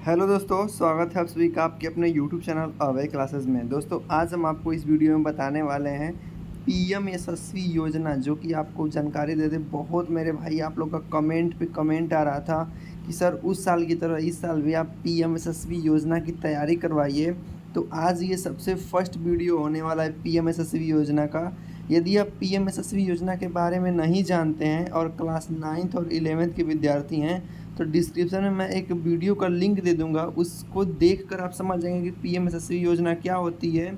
Hello दोस्तों, स्वागत है आप सभी का आपके अपने यूट्यूब चैनल अभय क्लासेस में। दोस्तों आज हम आपको इस वीडियो में बताने वाले हैं पीएम यशस्वी योजना, जो कि आपको जानकारी दे दे। बहुत मेरे भाई आप लोग का कमेंट पे कमेंट आ रहा था कि सर उस साल की तरह इस साल भी आप पीएम यशस्वी योजना की तैयारी करवाइए। तो आज ये सबसे फर्स्ट वीडियो होने वाला है पीएम यशस्वी योजना का। यदि आप पीएम यशस्वी योजना के बारे में नहीं जानते हैं और क्लास 9th और 11th के विद्यार्थी हैं, तो डिस्क्रिप्शन में मैं एक वीडियो का लिंक दे दूंगा। उसको देखकर आप समझ जाएंगे कि पीएम यशस्वी योजना क्या होती है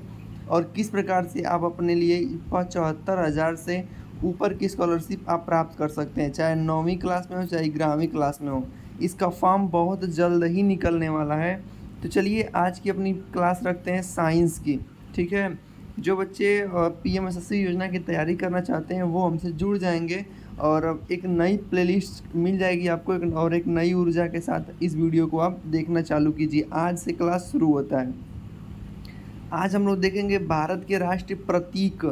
और किस प्रकार से आप अपने लिए 75,000 से ऊपर की स्कॉलरशिप आप प्राप्त कर सकते हैं, चाहे 9वीं क्लास में हो चाहे 11वीं क्लास में हो। इसका फॉर्म बहुत जल्द ही निकलने वाला है। तो चलिए आज की अपनी क्लास रखते हैं साइंस की। ठीक है, जो बच्चे पीएम यशस्वी योजना की तैयारी करना चाहते हैं वो हमसे जुड़ जाएंगे और एक नई प्लेलिस्ट मिल जाएगी आपको एक नई ऊर्जा के साथ इस वीडियो को आप देखना चालू कीजिए। आज से क्लास शुरू होता है। आज हम लोग देखेंगे भारत के राष्ट्रीय प्रतीक।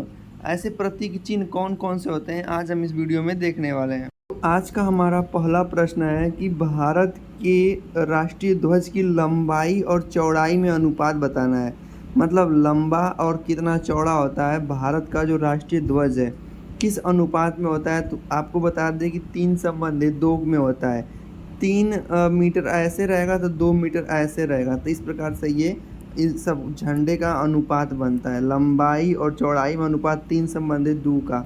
ऐसे प्रतीक चिन्ह कौन कौन से होते हैं, आज हम इस वीडियो में देखने वाले हैं। तो आज का हमारा पहला प्रश्न है कि भारत के राष्ट्रीय ध्वज की लंबाई और चौड़ाई में अनुपात बताना है। मतलब लंबा और कितना चौड़ा होता है भारत का जो राष्ट्रीय ध्वज है, किस अनुपात में होता है। तो आपको बता दें कि 3:2 में होता है। 3 मीटर ऐसे रहेगा तो 2 मीटर ऐसे रहेगा। तो इस प्रकार से ये इस सब झंडे का अनुपात बनता है, लंबाई और चौड़ाई में अनुपात 3:2 का।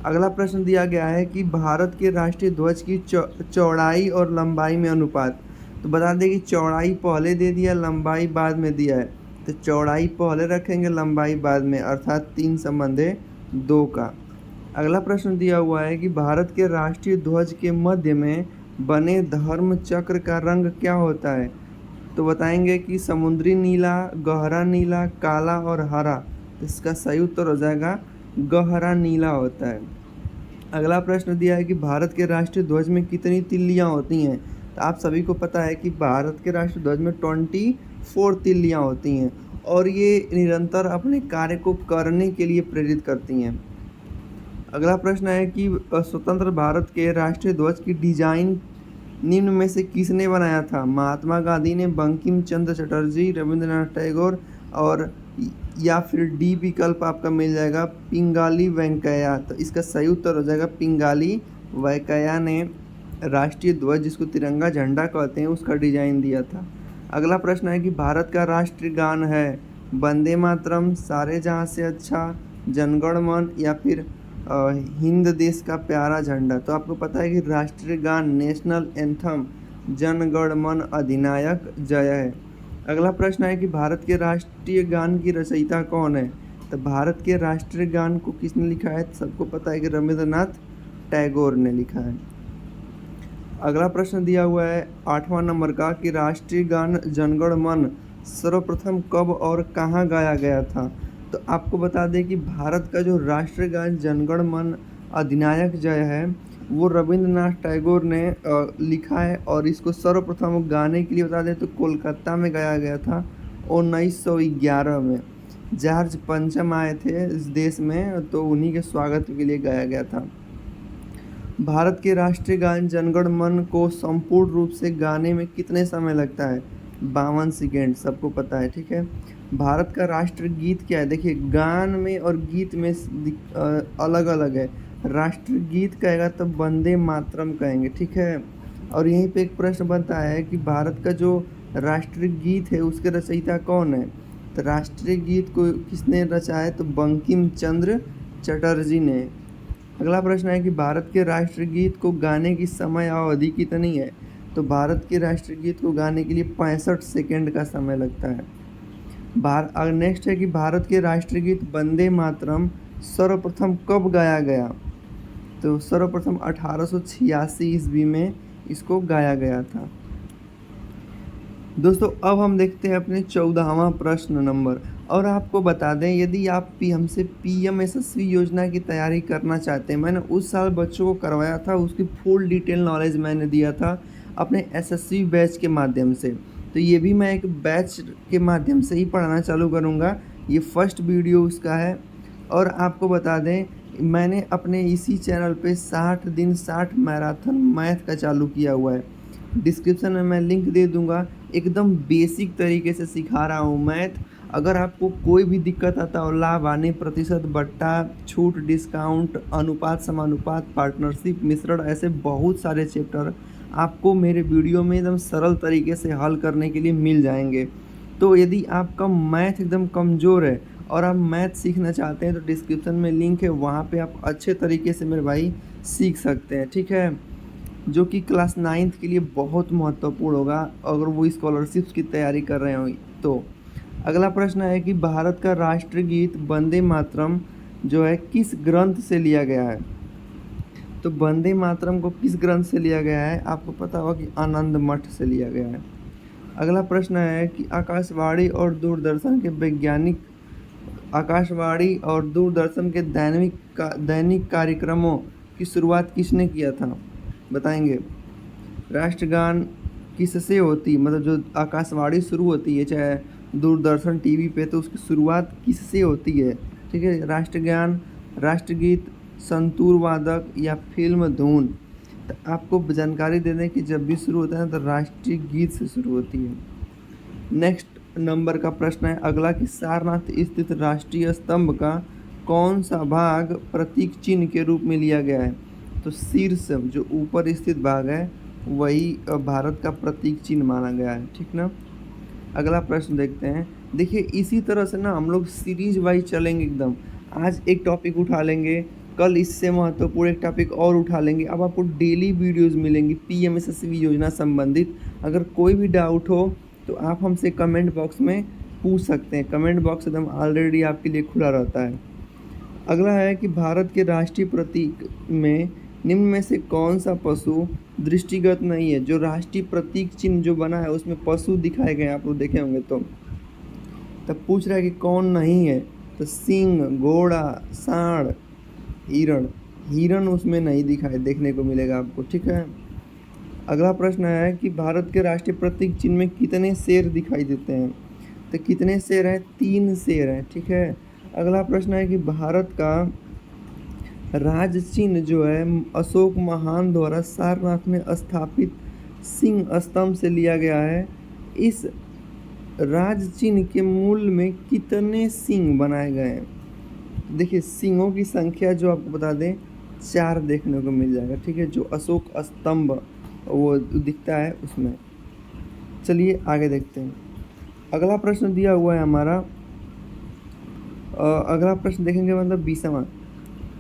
अगला प्रश्न दिया गया है कि भारत के राष्ट्रीय ध्वज की चौड़ाई और लंबाई में अनुपात। तो बता दें कि चौड़ाई पहले दे दिया, लंबाई बाद में दिया है। तो चौड़ाई पहले रखेंगे, लंबाई बाद में, अर्थात 3:2 का। अगला प्रश्न दिया हुआ है कि भारत के राष्ट्रीय ध्वज के मध्य में बने धर्म चक्र का रंग क्या होता है। तो बताएंगे कि समुद्री नीला, गहरा नीला, काला और हरा। तो इसका सही उत्तर हो जाएगा गहरा नीला होता है। अगला प्रश्न दिया है कि भारत के राष्ट्रीय ध्वज में कितनी तिल्लियां होती हैं। तो आप सभी को पता है कि भारत के राष्ट्रीय ध्वज में 24 तिल्लियां होती हैं और ये निरंतर अपने कार्य को करने के लिए प्रेरित करती हैं। अगला प्रश्न है कि स्वतंत्र भारत के राष्ट्रीय ध्वज की डिजाइन निम्न में से किसने बनाया था। महात्मा गांधी ने, बंकिम चंद्र चटर्जी, रविंद्रनाथ टैगोर और या फिर डी विकल्प आपका मिल जाएगा पिंगाली वेंकैया। तो इसका सही उत्तर हो जाएगा पिंगाली वेंकैया ने राष्ट्रीय ध्वज, जिसको तिरंगा झंडा कहते हैं, उसका डिजाइन दिया था। अगला प्रश्न है कि भारत का राष्ट्रीय गान है वंदे मातरम, सारे जहां से अच्छा, जनगण मन या फिर हिंद देश का प्यारा झंडा। तो आपको पता है कि राष्ट्रीय गान, नेशनल एंथम, जन गण मन अधिनायक जय है। अगला प्रश्न है कि भारत के राष्ट्रीय गान की रचयिता कौन है। तो भारत के राष्ट्रीय गान को किसने लिखा है। सबको पता है कि रविंद्रनाथ टैगोर ने लिखा है। अगला प्रश्न दिया हुआ है 8वां नंबर का कि राष्ट्रीय गान जनगण मन सर्वप्रथम कब और कहाँ गाया गया था। तो आपको बता दें कि भारत का जो राष्ट्रीय गान जनगण मन अधिनायक जय है वो रविंद्रनाथ टैगोर ने लिखा है और इसको सर्वप्रथम गाने के लिए बता दें तो कोलकाता में गाया गया था 1911 में। जॉर्ज पंचम आए थे इस देश में, तो उन्हीं के स्वागत के लिए गाया गया था। भारत के राष्ट्रीय गान जनगण मन को संपूर्ण रूप से गाने में कितने समय लगता है। 52 सेकेंड, सबको पता है। ठीक है, भारत का राष्ट्रीय गीत क्या है। देखिए गान में और गीत में अलग अलग है। राष्ट्रीय गीत कहेगा तो वंदे मातरम कहेंगे। ठीक है, और यहीं पे एक प्रश्न बनता है कि भारत का जो राष्ट्रीय गीत है उसके रचयिता कौन है। तो राष्ट्रीय गीत को किसने रचा है, तो बंकिम चंद्र चटर्जी ने। अगला प्रश्न है कि भारत के राष्ट्रीय गीत को गाने की समय अवधि कितनी है। तो भारत के राष्ट्रीय गीत को गाने के लिए 65 सेकेंड का समय लगता है। नेक्स्ट है कि भारत के राष्ट्रीय गीत वंदे मातरम सर्वप्रथम कब गाया गया। तो सर्वप्रथम 1886 ईस्वी में इसको गाया गया था। दोस्तों अब हम देखते हैं अपने 14वां प्रश्न नंबर। और आपको बता दें, यदि आप हमसे पीएम यशस्वी योजना की तैयारी करना चाहते हैं, मैंने उस साल बच्चों को करवाया था, उसकी फुल डिटेल नॉलेज मैंने दिया था अपने एसएससी बैच के माध्यम से। तो ये भी मैं एक बैच के माध्यम से ही पढ़ाना चालू करूँगा। ये फर्स्ट वीडियो उसका है। और आपको बता दें, मैंने अपने इसी चैनल पे 60 दिन 60 मैराथन मैथ का चालू किया हुआ है। डिस्क्रिप्शन में मैं लिंक दे दूंगा। एकदम बेसिक तरीके से सिखा रहा हूँ मैथ। अगर आपको कोई भी दिक्कत आता हो, लाभ, हानि, प्रतिशत, बट्टा, छूट, डिस्काउंट, अनुपात, समानुपात, पार्टनरशिप, मिश्रण, ऐसे बहुत सारे चैप्टर आपको मेरे वीडियो में एकदम सरल तरीके से हल करने के लिए मिल जाएंगे। तो यदि आपका मैथ एकदम कमज़ोर है और आप मैथ सीखना चाहते हैं तो डिस्क्रिप्शन में लिंक है, वहाँ पे आप अच्छे तरीके से मेरे भाई सीख सकते हैं, ठीक है। जो कि क्लास 9th के लिए बहुत महत्वपूर्ण होगा अगर वो स्कॉलरशिप्स की तैयारी कर रहे हो तो। अगला प्रश्न है कि भारत का राष्ट्रगीत वंदे मातरम जो है किस ग्रंथ से लिया गया है। तो वंदे मातरम को किस ग्रंथ से लिया गया है, आपको पता होगा कि आनंद मठ से लिया गया है। अगला प्रश्न है कि आकाशवाणी और दूरदर्शन के वैज्ञानिक, आकाशवाणी और दूरदर्शन के दैनिक कार्यक्रमों की शुरुआत किसने किया था, बताएंगे। राष्ट्रगान किससे होती, मतलब जो आकाशवाणी शुरू होती है चाहे दूरदर्शन टीवी पे, तो उसकी शुरुआत किससे होती है, ठीक है। राष्ट्रगान, राष्ट्रगीत, संतूर वादक या फिल्म धुन। तो आपको जानकारी दे दें कि जब भी शुरू होता है तो राष्ट्रीय गीत से शुरू होती है। नेक्स्ट नंबर का प्रश्न है अगला कि सारनाथ स्थित राष्ट्रीय स्तंभ का कौन सा भाग प्रतीक चिन्ह के रूप में लिया गया है। तो शीर्ष जो ऊपर स्थित भाग है वही भारत का प्रतीक चिन्ह माना गया है, ठीक ना। अगला प्रश्न देखते हैं। देखिए इसी तरह से ना हम लोग सीरीज वाइज चलेंगे एकदम। आज एक टॉपिक उठा लेंगे, कल इससे महत्वपूर्ण एक टॉपिक और उठा लेंगे। अब आपको डेली वीडियोस मिलेंगी पीएमएसएसवी योजना संबंधित। अगर कोई भी डाउट हो तो आप हमसे कमेंट बॉक्स में पूछ सकते हैं। कमेंट बॉक्स एकदम ऑलरेडी आपके लिए खुला रहता है। अगला है कि भारत के राष्ट्रीय प्रतीक में निम्न में से कौन सा पशु दृष्टिगत नहीं है। जो राष्ट्रीय प्रतीक चिन्ह जो बना है उसमें पशु दिखाए गए, आप लोग देखे होंगे। तो तब पूछ रहा है कि कौन नहीं है, तो सिंह, घोड़ा, सांड, हिरण। हिरण उसमें नहीं दिखाई देखने को मिलेगा आपको, ठीक है। अगला प्रश्न है कि भारत के राष्ट्रीय प्रतीक चिन्ह में कितने शेर दिखाई देते हैं। तो कितने शेर हैं, 3 शेर हैं, ठीक है। अगला प्रश्न है कि भारत का राज चिन्ह जो है अशोक महान द्वारा सारनाथ में स्थापित सिंह स्तंभ से लिया गया है। इस राज चिन्ह के मूल में कितने सिंह बनाए गए हैं। देखिए सिंहों की संख्या जो आपको बता दें 4 देखने को मिल जाएगा, ठीक है। जो अशोक स्तंभ वो दिखता है उसमें। चलिए आगे देखते हैं। अगला प्रश्न दिया हुआ है हमारा, अगला प्रश्न देखेंगे मतलब 20वां।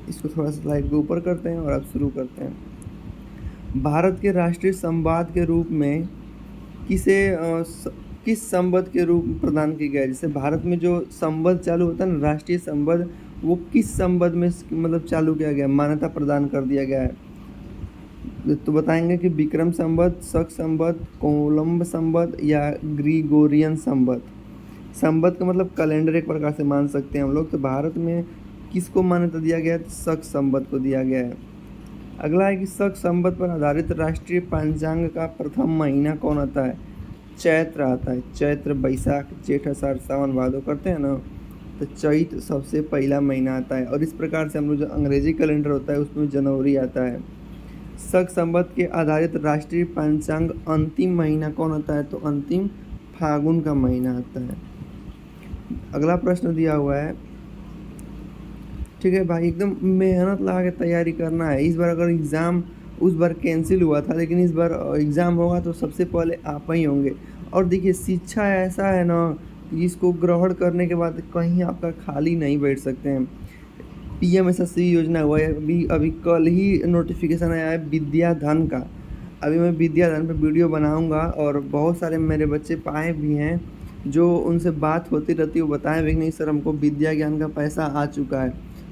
इसको थोड़ा सा स्लाइड को ऊपर करते हैं और अब शुरू करते हैं। भारत के राष्ट्रीय संवाद के रूप में किस संवत के रूप में प्रदान किया गया है। जैसे भारत में जो संवत चालू होता है ना, राष्ट्रीय संवत, वो किस संवत में मतलब चालू किया गया, मान्यता प्रदान कर दिया गया है। तो बताएंगे कि विक्रम संवत, शक संवत, कोलंब संवत या ग्रिगोरियन संवत। संवत का मतलब कैलेंडर एक प्रकार से मान सकते हैं हम लोग। तो भारत में किसको मान्यता दिया गया है, तो शक संवत को दिया गया है। अगला है कि शक संवत पर आधारित राष्ट्रीय पंचांग का प्रथम महीना कौन आता है। चैत्र आता है। चैत्र, बैसाख, जेठ, आषाढ़, सावन, भादो करते हैं ना, तो चैत सबसे पहला महीना आता है। और इस प्रकार से हम लोग जो अंग्रेजी कैलेंडर होता है उसमें जनवरी आता है। शक संवत के आधारित राष्ट्रीय पंचांग अंतिम महीना कौन आता है, तो अंतिम फागुन का महीना आता है। अगला प्रश्न दिया हुआ है, ठीक है भाई, एकदम मेहनत लगा के तैयारी करना है। इस बार अगर एग्ज़ाम उस बार कैंसिल हुआ था, लेकिन इस बार एग्ज़ाम होगा तो सबसे पहले आप ही होंगे। और देखिए शिक्षा ऐसा है ना कि इसको ग्रहण करने के बाद कहीं आपका खाली नहीं बैठ सकते हैं। पीएमएसएसवी योजना हुआ है, अभी कल ही नोटिफिकेशन आया है विद्या धन का। अभी मैं विद्या धन पर वीडियो बनाऊँगा और बहुत सारे मेरे बच्चे पाए भी हैं, जो उनसे बात होती रहती है, वो बताएं भी नहीं सर हमको विद्या ज्ञान का पैसा आ चुका है।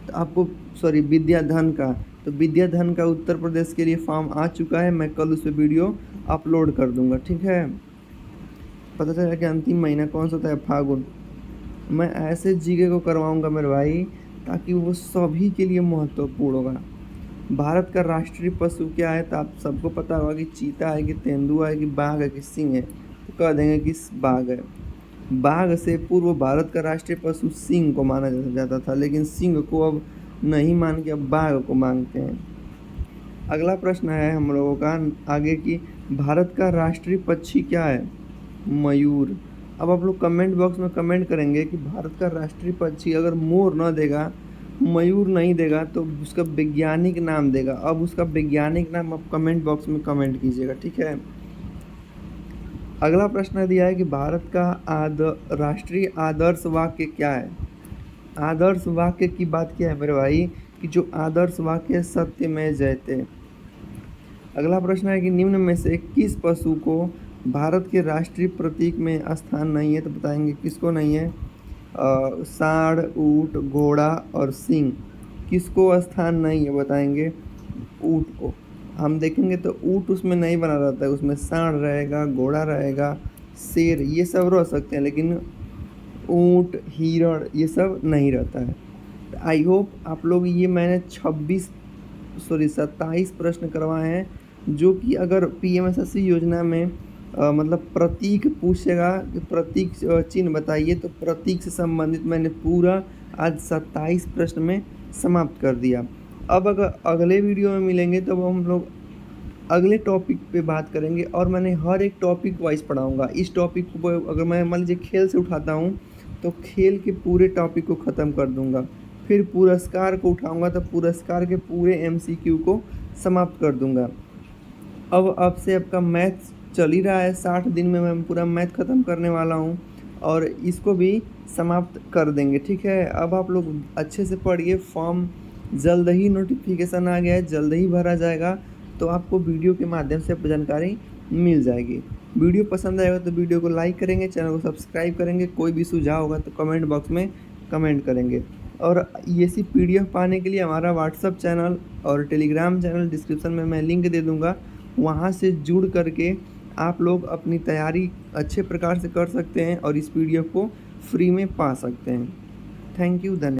तो आपको विद्या धन का, तो विद्या धन का उत्तर प्रदेश के लिए फॉर्म आ चुका है। मैं कल उस पर वीडियो अपलोड कर दूंगा, ठीक है। पता चला कि अंतिम महीना कौन सा होता है, फागुन। मैं ऐसे जीके को करवाऊंगा मेरे भाई ताकि वो सभी के लिए महत्वपूर्ण होगा। भारत का राष्ट्रीय पशु क्या है, तो आप सबको पता होगा कि चीता है, कि तेंदुआ है, कि बाघ है, कि सिंह है। तो कह देंगे कि बाघ है। बाघ से पूर्व भारत का राष्ट्रीय पशु सिंह को माना जाता था, लेकिन सिंह को अब नहीं मान के अब बाघ को मांगते हैं। अगला प्रश्न है हम लोगों का आगे की भारत का राष्ट्रीय पक्षी क्या है? मयूर। अब आप लोग कमेंट बॉक्स में कमेंट करेंगे कि भारत का राष्ट्रीय पक्षी अगर मोर न देगा, मयूर नहीं देगा तो उसका वैज्ञानिक नाम देगा। अब उसका वैज्ञानिक नाम आप कमेंट बॉक्स में कमेंट कीजिएगा, ठीक है। अगला प्रश्न दिया है कि भारत का राष्ट्रीय आदर्श वाक्य क्या है? आदर्श वाक्य की बात क्या है मेरे भाई, कि जो आदर्श वाक्य है, सत्य में जयते। अगला प्रश्न है कि निम्न में से किस पशु को भारत के राष्ट्रीय प्रतीक में स्थान नहीं है? तो बताएंगे किसको नहीं है। सांड, ऊंट, घोड़ा और सिंह। किसको स्थान नहीं है बताएंगे? ऊंट को। हम देखेंगे तो ऊंट उसमें नहीं बना रहता है, उसमें सांड रहेगा, घोड़ा रहेगा, शेर, ये सब रह सकते हैं, लेकिन ऊंट, हिरण ये सब नहीं रहता है। आई होप आप लोग, ये मैंने 27 प्रश्न करवाए हैं, जो कि अगर पीएमएसएसवाई योजना में मतलब प्रतीक पूछेगा कि प्रतीक चिन्ह बताइए, तो प्रतीक से संबंधित मैंने पूरा आज 27 प्रश्न में समाप्त कर दिया। अब अगर अगले वीडियो में मिलेंगे तो हम लोग अगले टॉपिक पे बात करेंगे, और मैंने हर एक टॉपिक वाइज पढ़ाऊँगा। इस टॉपिक को अगर मैं मान लीजिए खेल से उठाता हूँ तो खेल के पूरे टॉपिक को ख़त्म कर दूँगा। फिर पुरस्कार को उठाऊँगा तो पुरस्कार के पूरे एमसीक्यू को समाप्त कर दूँगा। अब से आपका मैथ चल ही रहा है, 60 दिन में मैं पूरा मैथ ख़त्म करने वाला हूँ, और इसको भी समाप्त कर देंगे, ठीक है। अब आप लोग अच्छे से पढ़िए। फॉर्म जल्द ही नोटिफिकेशन आ गया है, जल्द ही भरा जाएगा, तो आपको वीडियो के माध्यम से जानकारी मिल जाएगी। वीडियो पसंद आएगा तो वीडियो को लाइक करेंगे, चैनल को सब्सक्राइब करेंगे। कोई भी सुझाव होगा तो कमेंट बॉक्स में कमेंट करेंगे। और ये सी PDF पाने के लिए हमारा व्हाट्सअप चैनल और टेलीग्राम चैनल डिस्क्रिप्शन में मैं लिंक दे दूँगा, वहाँ से जुड़ करके आप लोग अपनी तैयारी अच्छे प्रकार से कर सकते हैं और इस PDF को फ्री में पा सकते हैं। थैंक यू, धन्यवाद।